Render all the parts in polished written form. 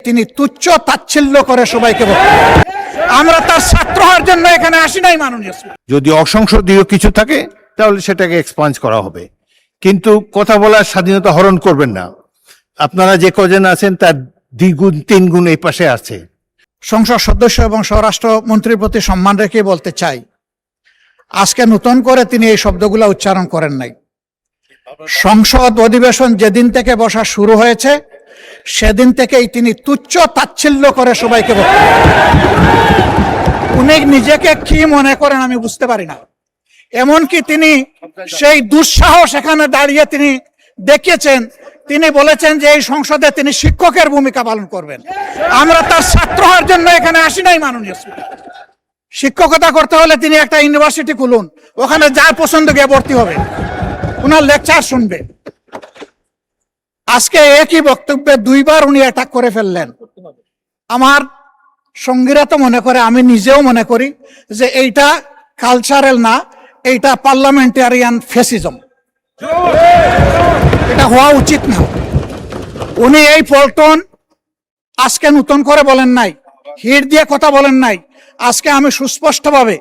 তিনি তুচ্ছ তাচ্ছিল্য করে সবাইকে বক্তব্য। আমরা তার ছাত্র হওয়ার জন্য এখানে আসি নাই মাননীয় স্পিকার। যদি অসংসদীয় কিছু থাকে তাহলে সেটাকে এক্সপাঞ্জ করা হবে, কিন্তু কথা বলার স্বাধীনতা হরণ করবেন না। আপনারা যে কজন আছেন তার দ্বিগুণ তিনগুণ এই পাশে আছে। সংসদ সদস্য এবং স্বরাষ্ট্র মন্ত্রীর প্রতি সম্মান রেখে বলতে চাই, আজকে নতুন করে তিনি এই শব্দগুলো উচ্চারণ করেন নাই। সংসদ অধিবেশন যেদিন থেকে বসা শুরু হয়েছে সেদিন থেকেই তিনি তুচ্ছ তাচ্ছিল্য করে সবাইকে বক্তব্য। উনি নিজেকে কি মনে করেন আমি বুঝতে পারি না। এমনকি তিনি সেই দুঃসাহস এখানে দাঁড়িয়ে তিনি দেখিয়েছেন, তিনি বলেছেন যে এই সংসদে তিনি শিক্ষকের ভূমিকা পালন করবেন। আমরা তার ছাত্র হওয়ার জন্য এখানে আসি নাই মাননীয় স্পিকার। শিক্ষকতা করতে হলে তিনি একটা ইউনিভার্সিটি খুলুন, ওখানে যার পছন্দ গিয়ে ভর্তি হবে, ওনার লেকচার শুনবে। আজকে একই বক্তব্যে দুইবার উনি অ্যাটাক করে ফেললেন। আমার সঙ্গীরা তো মনে করে, আমি নিজেও মনে করি যে এইটা কালচারাল না, এইটা পার্লামেন্টারিয়ান ফ্যাসিজম। এটা হওয়া উচিত না। উনি এই পল্টন আজকে নতুন করে বলেন নাই, হিট দিয়ে কথা বলেন নাই। আজকে আমি সুস্পষ্টভাবে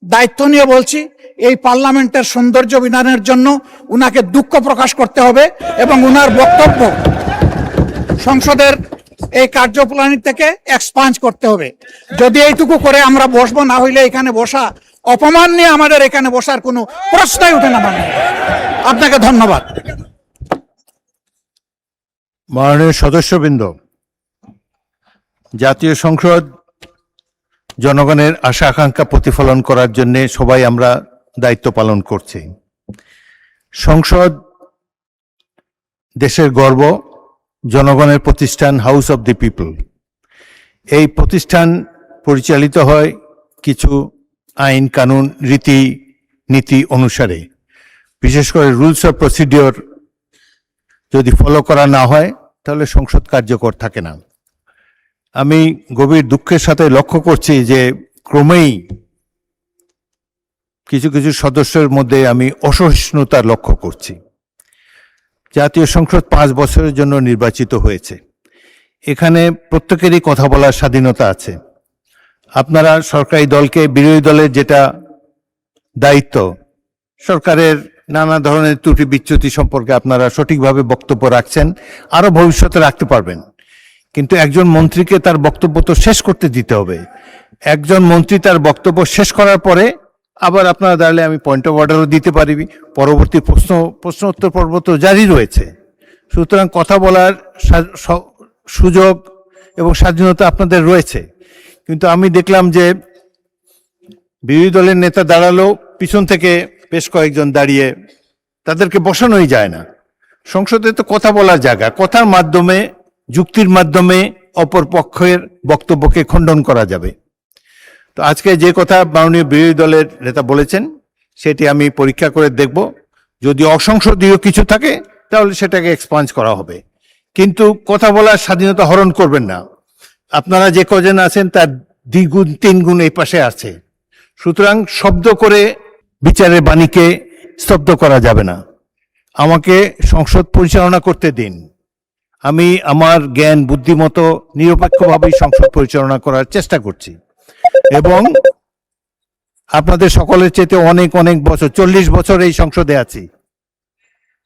দায়িত্ব নিয়ে বলছি, এই পার্লামেন্টের সৌন্দর্য বিধানের জন্য উনাকে দুঃখ প্রকাশ করতে হবে এবং উনার বক্তব্য সংসদের এই কার্যপ্রণালী থেকে এক্সপাঞ্জ করতে হবে। যদি এইটুকু করে আমরা বসবো, না হইলে এখানে বসা অপমান নিয়ে আমাদের এখানে বসার কোনো প্রশ্নই উঠে না। আপনাকে ধন্যবাদ। মাননীয় সদস্যবৃন্দ, জাতীয় সংসদ জনগণের আশা আকাঙ্ক্ষা প্রতিফলন করার জন্য সবাই আমরা দায়িত্ব পালন করছি। সংসদ দেশের গর্ব, জনগণের প্রতিষ্ঠান, হাউস অব দি পিপল। এই প্রতিষ্ঠান পরিচালিত হয় কিছু আইন কানুন রীতি নীতি অনুসারে। বিশেষ করে রুলস অফ প্রসিডিওর যদি ফলো করা না হয় তাহলে সংসদ কার্যকর থাকে না। আমি গভীর দুঃখের সাথে লক্ষ্য করছি যে ক্রমেই কিছু কিছু সদস্যের মধ্যে আমি অসহিষ্ণুতা লক্ষ্য করছি। জাতীয় সংসদ 5 বছরের জন্য নির্বাচিত হয়েছে। এখানে প্রত্যেকেরই কথা বলার স্বাধীনতা আছে। আপনারা সরকারি দলকে, বিরোধী দলের যেটা দায়িত্ব, সরকারের নানা ধরনের ত্রুটি বিচ্যুতি সম্পর্কে আপনারা সঠিকভাবে বক্তব্য রাখছেন, আরো ভবিষ্যতে রাখতে পারবেন। কিন্তু একজন মন্ত্রীকে তার বক্তব্য তো শেষ করতে দিতে হবে। একজন মন্ত্রী তার বক্তব্য শেষ করার পরে আবার আপনারা দাঁড়ালে আমি পয়েন্ট অফ অর্ডারও দিতে পারি, পরবর্তী প্রশ্ন উত্তর পর্ব তো জারি রয়েছে। সুতরাং কথা বলার সুযোগ এবং স্বাধীনতা আপনাদের রয়েছে। কিন্তু আমি দেখলাম যে বিরোধী দলের নেতা দাঁড়ালো, পিছন থেকে বেশ কয়েকজন দাঁড়িয়ে, তাদেরকে বসানোই যায় না। সংসদে তো কথা বলার জায়গা, কথার মাধ্যমে, যুক্তির মাধ্যমে অপর পক্ষের বক্তব্যকে খণ্ডন করা যাবে। তো আজকে যে কথা মাননীয় বিরোধী দলের নেতা বলেছেন সেটি আমি পরীক্ষা করে দেখব। যদি অসংসদীয় কিছু থাকে তাহলে সেটাকে এক্সপাঞ্জ করা হবে, কিন্তু কথা বলার স্বাধীনতা হরণ করবেন না। আপনারা যে কজন আছেন তার দ্বিগুণ তিনগুণ এই পাশে আছে। সুতরাং শব্দ করে বিচারের বাণীকে স্তব্ধ করা যাবে না। আমাকে সংসদ পরিচালনা করতে দিন। আমি আমার জ্ঞান বুদ্ধিমতো নিরপেক্ষভাবেই সংসদ পরিচালনা করার চেষ্টা করছি এবং আপনাদের সকলের চেয়ে অনেক অনেক বছর, 40 বছর এই সংসদে আছি।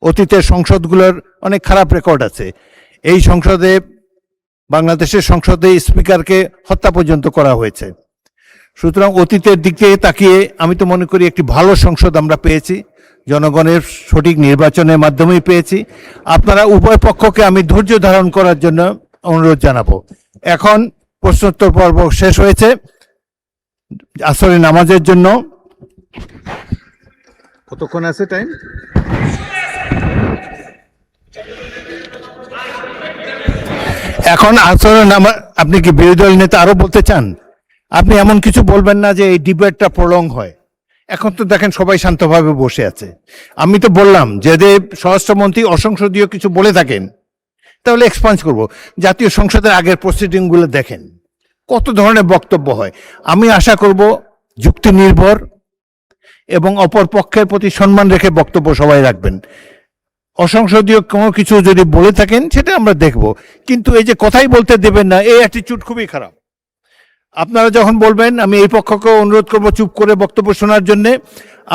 অতীতের সংসদগুলোর অনেক খারাপ রেকর্ড আছে। এই সংসদে, বাংলাদেশের সংসদে স্পিকারকে হত্যা পর্যন্ত করা হয়েছে। সুতরাং অতীতের দিকে তাকিয়ে আমি তো মনে করি একটি ভালো সংসদ আমরা পেয়েছি, জনগণের সঠিক নির্বাচনের মাধ্যমেই পেয়েছি। আপনারা উভয় পক্ষকে আমি ধৈর্য ধারণ করার জন্য অনুরোধ জানাবো। এখন প্রশ্নোত্তর পর্ব শেষ হয়েছে। আসরের নামাজের জন্য কতক্ষণ আছে টাইম? এখন আসরের নামাজ। আপনি কি বিরোধী দল নেতা আরো বলতে চান? আপনি এমন কিছু বলবেন না যে এই ডিবেটটা প্রলং হয়। এখন তো দেখেন সবাই শান্তভাবে বসে আছে। আমি তো বললাম যদি স্বরাষ্ট্রমন্ত্রী অসংসদীয় কিছু বলে থাকেন তাহলে এক্সপাঞ্জ করব। জাতীয় সংসদের আগের প্রসিডিংগুলো দেখেন কত ধরনের বক্তব্য হয়। আমি আশা করব যুক্তি নির্ভর এবং অপর পক্ষের প্রতি সম্মান রেখে বক্তব্য সবাই রাখবেন। অসংসদীয় কোনো কিছু যদি বলে থাকেন সেটা আমরা দেখব, কিন্তু এই যে কথাই বলতে দেবেন না, এই অ্যাটিটিউড খুবই খারাপ। আপনারা যখন বলবেন আমি এই পক্ষকে অনুরোধ করব চুপ করে বক্তব্য শোনার জন্য,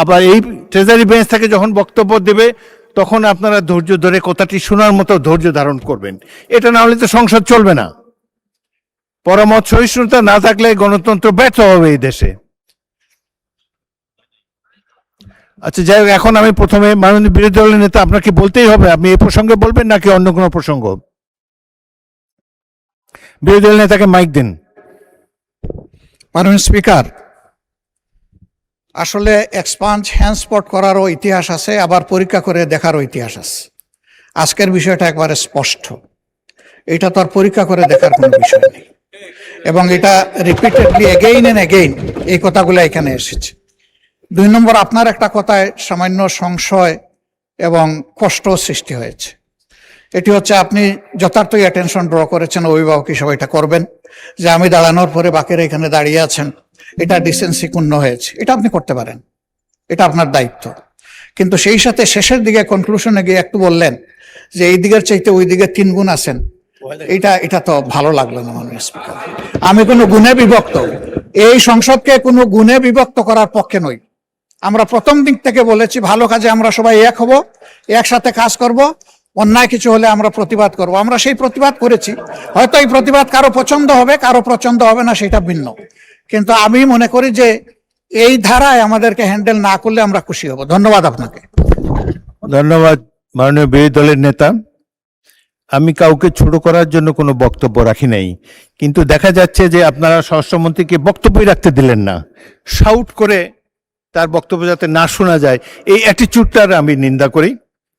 আবার এই ট্রেজারি বেঞ্চ থেকে যখন বক্তব্য দেবে তখন আপনারা ধৈর্য ধরে কথাটি শোনার মতো ধৈর্য ধারণ করবেন। এটা না হলে তো সংসদ চলবে না। পরামত সহিষ্ণুতা না থাকলে গণতন্ত্র ব্যর্থ হবে এই দেশে। আচ্ছা যাই হোক, এখন আমি প্রথমে মাননীয় বিরোধী দলের নেতা, আপনাকে বলতেই হবে, আপনি এই প্রসঙ্গে বলবেন নাকি অন্য কোনো প্রসঙ্গ? বিরোধী দলের নেতাকে মাইক দিন। মাননীয় স্পিকার, আসলে এক্সপাঞ্জ হ্যান্ডস্পট করারও ইতিহাস আছে, আবার পরীক্ষা করে দেখারও ইতিহাস আছে। আজকের বিষয়টা একবারে স্পষ্ট, এটা তো আর পরীক্ষা করে দেখার কোনো বিষয় নেই, এবং এটা রিপিটেডলি এগেইন এন্ড এগেইন এই কথাগুলো এখানে এসেছে। 2 নম্বর, আপনার একটা কথায় সামান্য সংশয় এবং কষ্ট সৃষ্টি হয়েছে। এটি হচ্ছে আপনি যথার্থই অ্যাটেনশন ড্র করেছেন, অভিভাবক হিসেবে এটা করবেন, যে আমি দাঁড়ানোর পরে বাকিরা এখানে দাঁড়িয়ে আছেন, এটা ডিসেন্সি পূর্ণ হয়েছে, এটা আপনি করতে পারেন, এটা আপনার দায়িত্ব। কিন্তু সেই সাথে শেষের দিকে কনক্লুশনে গিয়ে একটু বললেন যে এই দিকের চাইতে ওই দিকে 3 গুণ আছেন, এটা তো ভালো লাগলো না মাননীয় স্পিকার। আমি কোনো গুণে বিভক্ত, এই সংসদকে কোনো গুণে বিভক্ত করার পক্ষে নই। আমরা প্রথম দিক থেকে বলেছি ভালো কাজে আমরা সবাই এক হব, একসাথে কাজ করব, অন্যায় কিছু হলে আমরা প্রতিবাদ করব। আমরা সেই প্রতিবাদ করেছি, হয়তো এই প্রতিবাদ কারো পছন্দ হবে, কারো পছন্দ হবে না, সেটা ভিন্ন। কিন্তু আমি মনে করি যে এই ধারায় আমাদেরকে হ্যান্ডেল না করলে আমরা খুশি হব। ধন্যবাদ আপনাকে। ধন্যবাদ মাননীয় বিরোধী দলের নেতা। আমি কাউকে ছোট করার জন্য কোনো বক্তব্য রাখি নাই, কিন্তু দেখা যাচ্ছে যে আপনারা স্বরাষ্ট্রমন্ত্রীকে বক্তব্যই রাখতে দিলেন না, শাউট করে তার বক্তব্য যাতে না শোনা যায়, এই অ্যাটিচিউডটার আমি নিন্দা করি।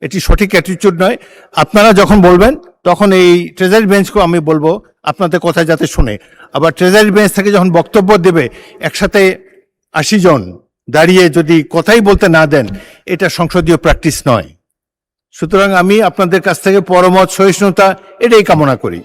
এটি সঠিক অ্যাটিচিউড নয়। আপনারা যখন বলবেন তখন এই ট্রেজারি বেঞ্চকেও আমি বলবো আপনাদের কথা যাতে শুনে। আবার ট্রেজারি বেঞ্চ থেকে যখন বক্তব্য দেবে একসাথে 80 জন দাঁড়িয়ে যদি কথাই বলতে না দেন, এটা সংসদীয় প্র্যাকটিস নয়। সুতরাং আমি আপনাদের কাছ থেকে পরমত সহিষ্ণুতা এটাই কামনা করি।